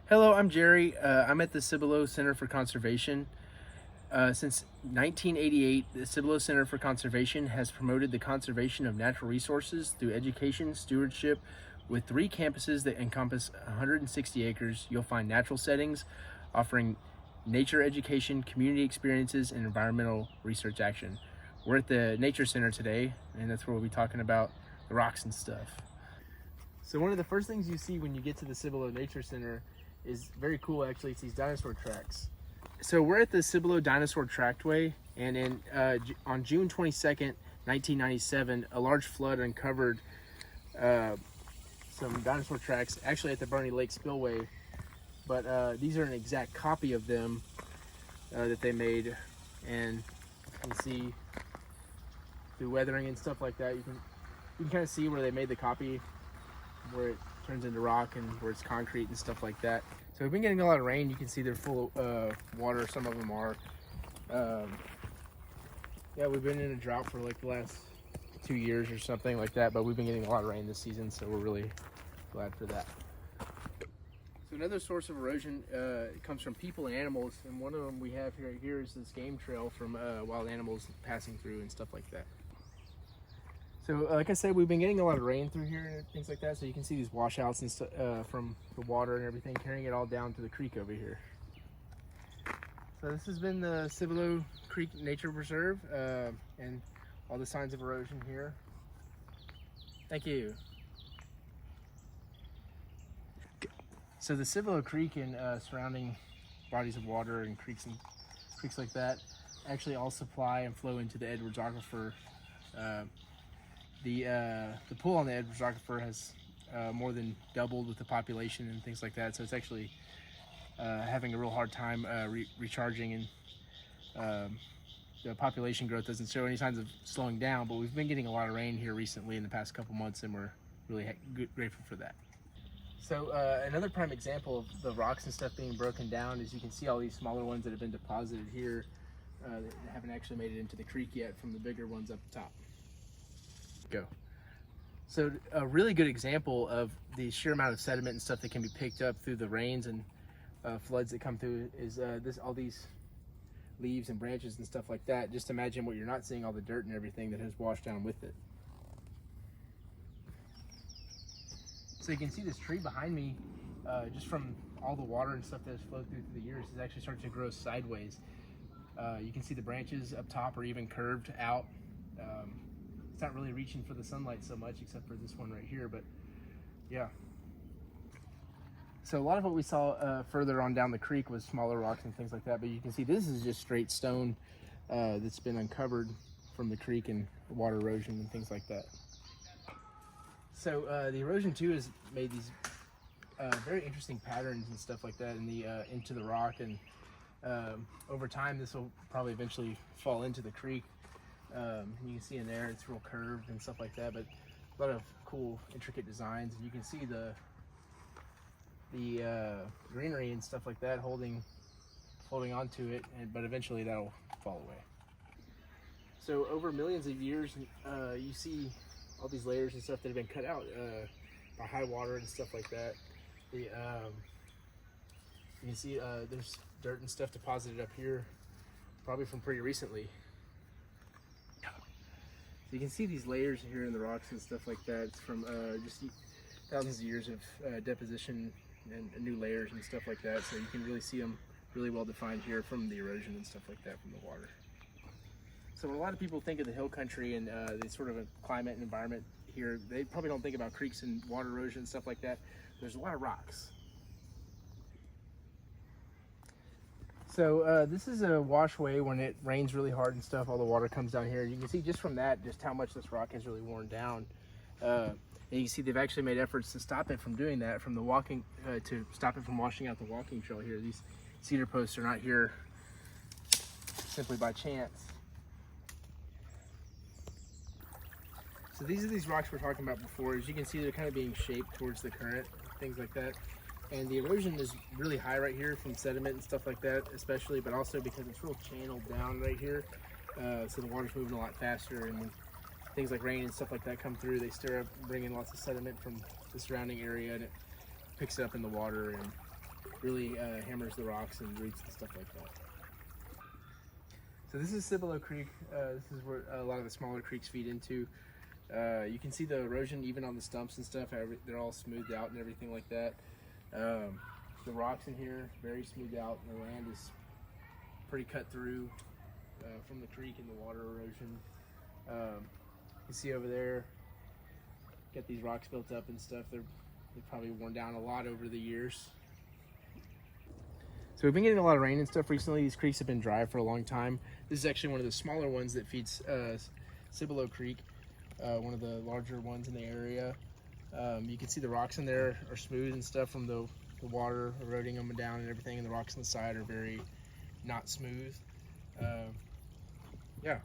Hello, I'm Jerry. I'm at the Cibolo Center for Conservation. Since 1988, the Cibolo Center for Conservation has promoted the conservation of natural resources through education, stewardship. With 3 campuses that encompass 160 acres, you'll find natural settings offering nature education, community experiences, and environmental research action. We're at the Nature Center today, and that's where we'll be talking about the rocks and stuff. So one of the first things you see when you get to the Cibolo Nature Center is very cool, actually. It's these dinosaur tracks. So we're at the Cibolo Dinosaur Tractway, and on June 22nd, 1997, a large flood uncovered some dinosaur tracks, actually at the Bernie Lake Spillway. But these are an exact copy of them that they made, and you can see through weathering and stuff like that, you can kind of see where they made the copy, where it turns into rock and where it's concrete and stuff like that. So we've been getting a lot of rain. You can see they're full of water. Some of them are. Yeah, we've been in a drought for like the last 2 years or something like that, but we've been getting a lot of rain this season, so we're really glad for that. So another source of erosion comes from people and animals, and one of them we have here is this game trail from wild animals passing through and stuff like that. So like I said, we've been getting a lot of rain through here and things like that, so you can see these washouts and stuff from the water and everything, carrying it all down to the creek over here. So this has been the Cibolo Creek Nature Preserve, and all the signs of erosion here. Thank you. So the Cibolo Creek and surrounding bodies of water and creeks like that actually all supply and flow into the Edwards Aquifer. The pool on the Edwards Aquifer has more than doubled with the population and things like that, so it's actually having a real hard time recharging, and the population growth doesn't show any signs of slowing down, but we've been getting a lot of rain here recently in the past couple months, and we're really grateful for that. So another prime example of the rocks and stuff being broken down is you can see all these smaller ones that have been deposited here that haven't actually made it into the creek yet from the bigger ones up top. Go. So a really good example of the sheer amount of sediment and stuff that can be picked up through the rains and floods that come through is all these leaves and branches and stuff like that. Just imagine what you're not seeing, all the dirt and everything that has washed down with it. So you can see this tree behind me, just from all the water and stuff that has flowed through the years, is actually starting to grow sideways. You can see the branches up top are even curved out. It's not really reaching for the sunlight so much, except for this one right here, but yeah. So a lot of what we saw further on down the creek was smaller rocks and things like that, but you can see this is just straight stone that's been uncovered from the creek and water erosion and things like that. So the erosion too has made these very interesting patterns and stuff like that in the into the rock, and over time this will probably eventually fall into the creek. You can see in there it's real curved and stuff like that, but a lot of cool intricate designs, and you can see the greenery and stuff like that holding onto it, but eventually that'll fall away. So over millions of years, you see all these layers and stuff that have been cut out by high water and stuff like that. You can see there's dirt and stuff deposited up here, probably from pretty recently. So you can see these layers here in the rocks and stuff like that. It's from just thousands of years of deposition and new layers and stuff like that. So you can really see them really well defined here from the erosion and stuff like that from the water. So when a lot of people think of the hill country and the sort of a climate and environment here, they probably don't think about creeks and water erosion and stuff like that. There's a lot of rocks. So this is a washway. When it rains really hard and stuff, all the water comes down here. You can see just from that, just how much this rock has really worn down. And you can see they've actually made efforts to stop it from doing that, from the walking, to stop it from washing out the walking trail here. These cedar posts are not here simply by chance. So these are these rocks we're talking about before. As you can see, they're kind of being shaped towards the current, things like that. And the erosion is really high right here from sediment and stuff like that, especially, but also because it's real channeled down right here. So the water's moving a lot faster, and when things like rain and stuff like that come through, they stir up, bring in lots of sediment from the surrounding area, and it picks it up in the water and really hammers the rocks and roots and stuff like that. So this is Cibolo Creek. This is where a lot of the smaller creeks feed into. You can see the erosion even on the stumps and stuff. They're all smoothed out and everything like that. The rocks in here, very smoothed out. The land is pretty cut through from the creek and the water erosion. You see over there, got these rocks built up and stuff. They've probably worn down a lot over the years. So we've been getting a lot of rain and stuff recently. These creeks have been dry for a long time. This is actually one of the smaller ones that feeds Cibolo Creek, one of the larger ones in the area. You can see the rocks in there are smooth and stuff from the water eroding them down and everything, and the rocks on the side are very not smooth. Yeah.